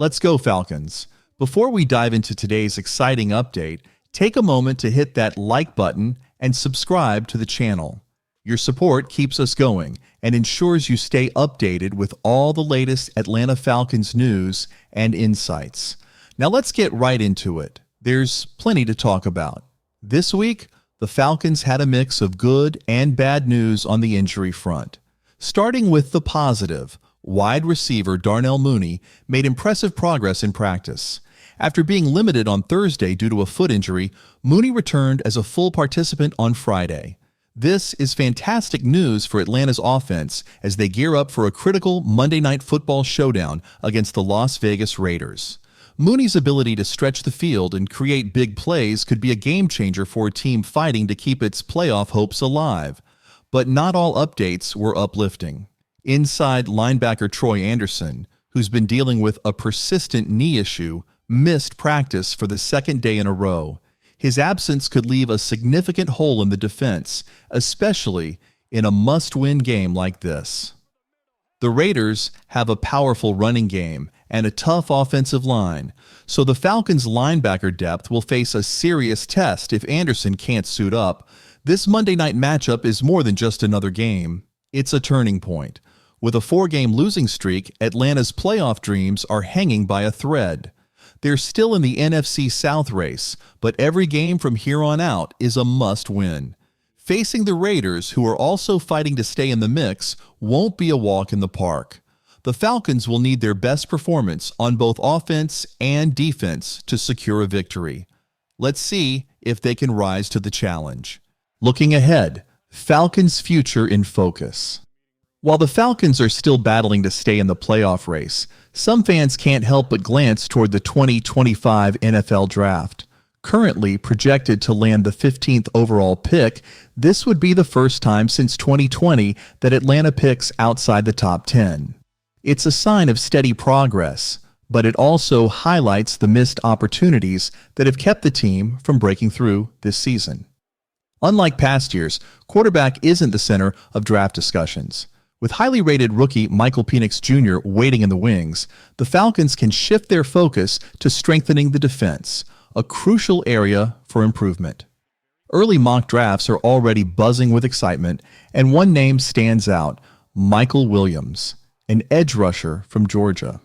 Let's go, Falcons. Before we dive into today's exciting update, take a moment to hit that like button and subscribe to the channel. Your support keeps us going and ensures you stay updated with all the latest Atlanta Falcons news and insights. Now let's get right into it. There's plenty to talk about. This week, the Falcons had a mix of good and bad news on the injury front. Starting with the positive, wide receiver Darnell Mooney made impressive progress in practice. After being limited on Thursday due to a foot injury, Mooney returned as a full participant on Friday. This is fantastic news for Atlanta's offense as they gear up for a critical Monday Night Football showdown against the Las Vegas Raiders. Mooney's ability to stretch the field and create big plays could be a game-changer for a team fighting to keep its playoff hopes alive. But not all updates were uplifting. Inside linebacker Troy Anderson, who's been dealing with a persistent knee issue, missed practice for the second day in a row. His absence could leave a significant hole in the defense, especially in a must-win game like this. The Raiders have a powerful running game and a tough offensive line, so the Falcons' linebacker depth will face a serious test if Anderson can't suit up. This Monday night matchup is more than just another game. It's a turning point. With a 4-game losing streak, Atlanta's playoff dreams are hanging by a thread. They're still in the NFC South race, but every game from here on out is a must-win. Facing the Raiders, who are also fighting to stay in the mix, won't be a walk in the park. The Falcons will need their best performance on both offense and defense to secure a victory. Let's see if they can rise to the challenge. Looking ahead, Falcons' future in focus. While the Falcons are still battling to stay in the playoff race, some fans can't help but glance toward the 2025 NFL Draft. Currently projected to land the 15th overall pick, this would be the first time since 2020 that Atlanta picks outside the top 10. It's a sign of steady progress, but it also highlights the missed opportunities that have kept the team from breaking through this season. Unlike past years, quarterback isn't the center of draft discussions. With highly rated rookie Michael Penix Jr. waiting in the wings, the Falcons can shift their focus to strengthening the defense, a crucial area for improvement. Early mock drafts are already buzzing with excitement, and one name stands out: Michael Williams, an edge rusher from Georgia.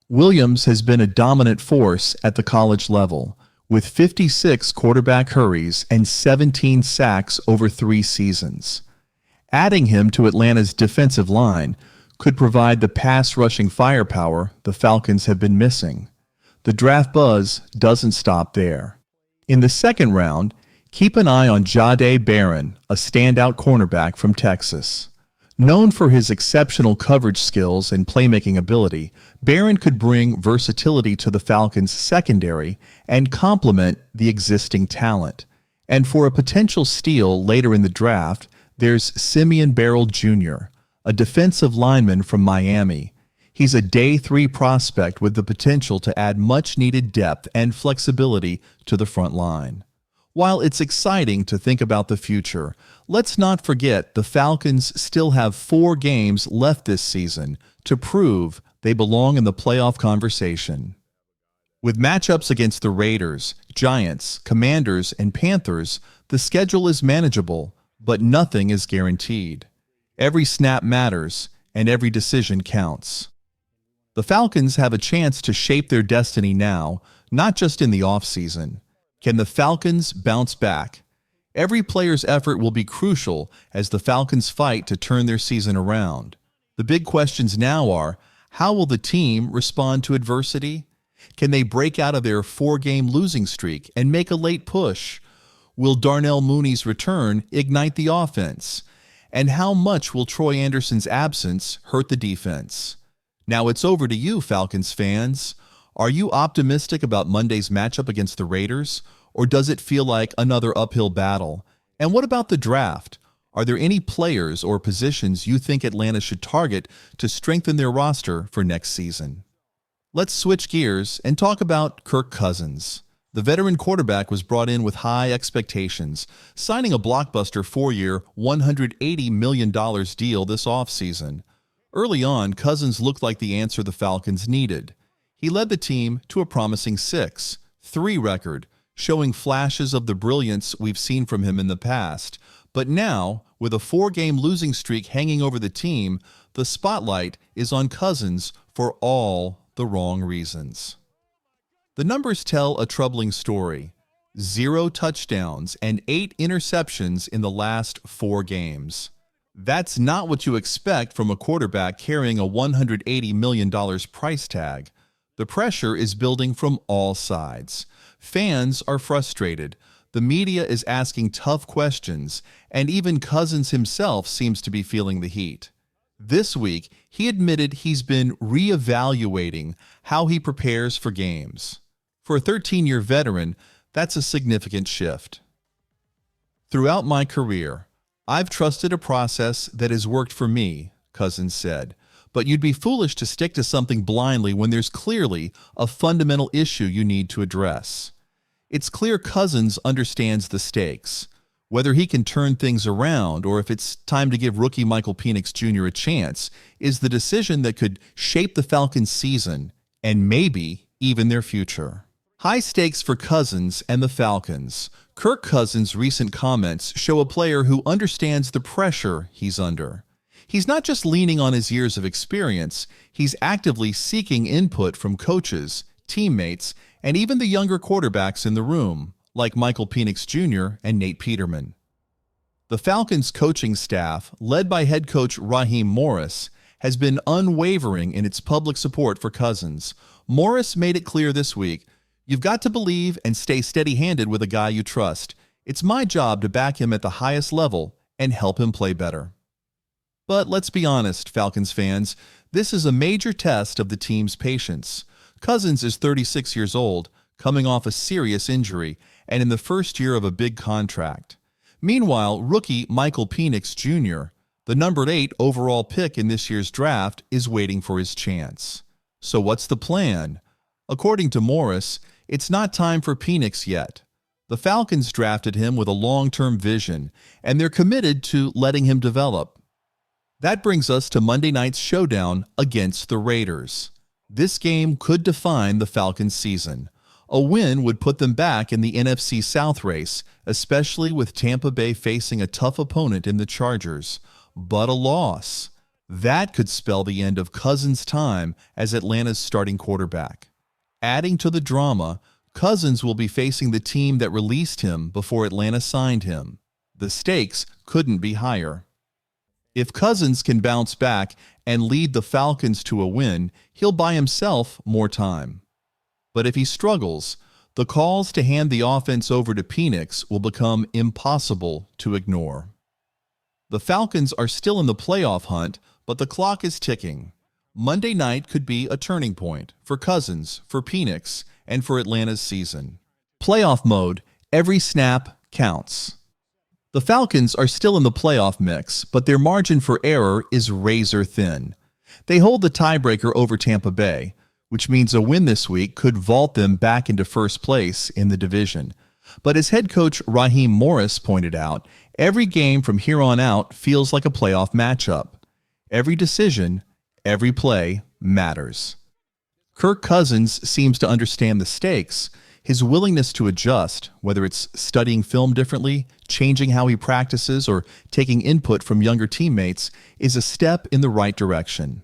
Williams has been a dominant force at the college level, with 56 quarterback hurries and 17 sacks over 3 seasons. Adding him to Atlanta's defensive line could provide the pass-rushing firepower the Falcons have been missing. The draft buzz doesn't stop there. In the second round, keep an eye on Jahdae Barron, a standout cornerback from Texas. Known for his exceptional coverage skills and playmaking ability, Barron could bring versatility to the Falcons' secondary and complement the existing talent. And for a potential steal later in the draft, there's Simeon Barrell Jr., a defensive lineman from Miami. He's a day 3 prospect with the potential to add much-needed depth and flexibility to the front line. While it's exciting to think about the future, let's not forget the Falcons still have 4 games left this season to prove they belong in the playoff conversation. With matchups against the Raiders, Giants, Commanders, and Panthers, the schedule is manageable, but nothing is guaranteed. Every snap matters, and every decision counts. The Falcons have a chance to shape their destiny now, not just in the offseason. Can the Falcons bounce back? Every player's effort will be crucial as the Falcons fight to turn their season around. The big questions now are, how will the team respond to adversity? Can they break out of their 4-game losing streak and make a late push? Will Darnell Mooney's return ignite the offense? And how much will Troy Anderson's absence hurt the defense? Now it's over to you, Falcons fans. Are you optimistic about Monday's matchup against the Raiders, or does it feel like another uphill battle? And what about the draft? Are there any players or positions you think Atlanta should target to strengthen their roster for next season? Let's switch gears and talk about Kirk Cousins. The veteran quarterback was brought in with high expectations, signing a blockbuster 4-year, $180 million deal this offseason. Early on, Cousins looked like the answer the Falcons needed. He led the team to a promising 6-3 record, showing flashes of the brilliance we've seen from him in the past. But now, with a 4-game losing streak hanging over the team, the spotlight is on Cousins for all the wrong reasons. The numbers tell a troubling story. 0 touchdowns and 8 interceptions in the last 4 games. That's not what you expect from a quarterback carrying a $180 million price tag. The pressure is building from all sides. Fans are frustrated. The media is asking tough questions, and even Cousins himself seems to be feeling the heat. This week, he admitted he's been reevaluating how he prepares for games. For a 13-year veteran, that's a significant shift. Throughout my career, I've trusted a process that has worked for me, Cousins said, but you'd be foolish to stick to something blindly when there's clearly a fundamental issue you need to address. It's clear Cousins understands the stakes. Whether he can turn things around or if it's time to give rookie Michael Penix Jr. a chance is the decision that could shape the Falcons' season and maybe even their future. High stakes for Cousins and the Falcons. Kirk Cousins' recent comments show a player who understands the pressure he's under. He's not just leaning on his years of experience, he's actively seeking input from coaches, teammates, and even the younger quarterbacks in the room, like Michael Penix Jr. and Nate Peterman. The Falcons' coaching staff, led by head coach Raheem Morris, has been unwavering in its public support for Cousins. Morris made it clear this week, "You've got to believe and stay steady-handed with a guy you trust. It's my job to back him at the highest level and help him play better." But let's be honest, Falcons fans, this is a major test of the team's patience. Cousins is 36 years old, coming off a serious injury, and in the first year of a big contract. Meanwhile, rookie Michael Penix Jr., the numbered 8 overall pick in this year's draft, is waiting for his chance. So what's the plan? According to Morris, it's not time for Penix yet. The Falcons drafted him with a long-term vision, and they're committed to letting him develop. That brings us to Monday night's showdown against the Raiders. This game could define the Falcons' season. A win would put them back in the NFC South race, especially with Tampa Bay facing a tough opponent in the Chargers. But a loss, that could spell the end of Cousins' time as Atlanta's starting quarterback. Adding to the drama, Cousins will be facing the team that released him before Atlanta signed him. The stakes couldn't be higher. If Cousins can bounce back and lead the Falcons to a win, he'll buy himself more time. But if he struggles, the calls to hand the offense over to Penix will become impossible to ignore. The Falcons are still in the playoff hunt, but the clock is ticking. Monday night could be a turning point for Cousins, for Penix, and for Atlanta's season. Playoff mode, every snap counts. The Falcons are still in the playoff mix, but their margin for error is razor thin. They hold the tiebreaker over Tampa Bay, which means a win this week could vault them back into first place in the division. But as head coach Raheem Morris pointed out, every game from here on out feels like a playoff matchup. Every decision, every play matters. Kirk Cousins seems to understand the stakes. His willingness to adjust, whether it's studying film differently, changing how he practices, or taking input from younger teammates, is a step in the right direction.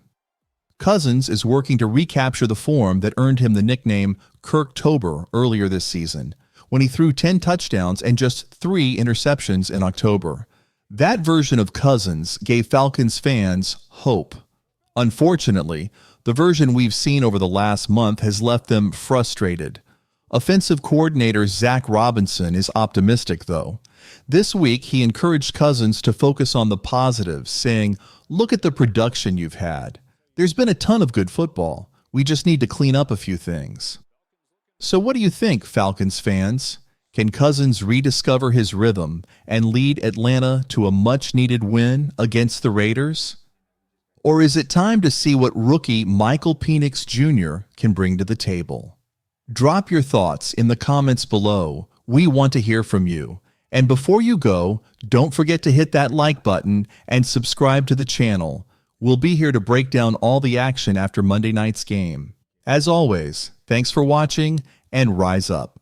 Cousins is working to recapture the form that earned him the nickname Kirktober earlier this season, when he threw 10 touchdowns and just 3 interceptions in October. That version of Cousins gave Falcons fans hope. Unfortunately, the version we've seen over the last month has left them frustrated. Offensive coordinator Zach Robinson is optimistic, though. This week, he encouraged Cousins to focus on the positives, saying, "Look at the production you've had. There's been a ton of good football. We just need to clean up a few things." So what do you think, Falcons fans? Can Cousins rediscover his rhythm and lead Atlanta to a much-needed win against the Raiders? Or is it time to see what rookie Michael Penix Jr. can bring to the table? Drop your thoughts in the comments below. We want to hear from you. And before you go, don't forget to hit that like button and subscribe to the channel. We'll be here to break down all the action after Monday night's game. As always, thanks for watching and rise up.